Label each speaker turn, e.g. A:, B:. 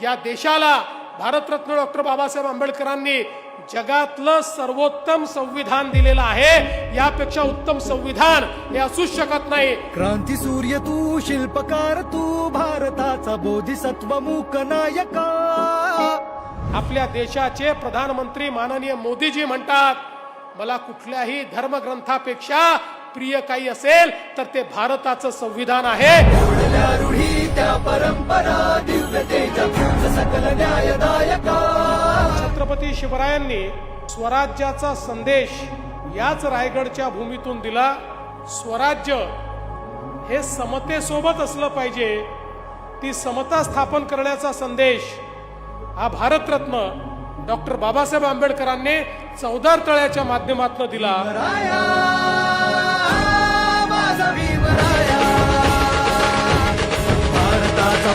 A: या देशाला भारतरत्न डॉक्टर बाबासाहेब आंबेडकरांनी जगातलं सर्वोत्तम संविधान दिलेलं आहे। यापेक्षा उत्तम संविधान हे असूच शकत नाही।
B: क्रांती सूर्य तू, शिल्पकार तू, भारताचा बोधिसत्व मूक नायका।
A: आपल्या देशाचे प्रधानमंत्री माननीय मोदीजी म्हणतात, मला कुठल्याही धर्मग्रंथापेक्षा प्रिय काही असेल तर ते भारताचं संविधान आहे।
B: रूढी त्या परंपरा, दिव्यतेच्या सकल न्यायदायका।
A: छत्रपती शिवरायांनी स्वराज्याचा संदेश याच रायगडच्या भूमीतून दिला। स्वराज्य हे समतेसोबत असलं पाहिजे, ती समता स्थापन करण्याचा संदेश हा भारतरत्न डॉक्टर बाबासाहेब आंबेडकरांनी चौदार तळ्याच्या माध्यमातून दिला।
B: भारताचा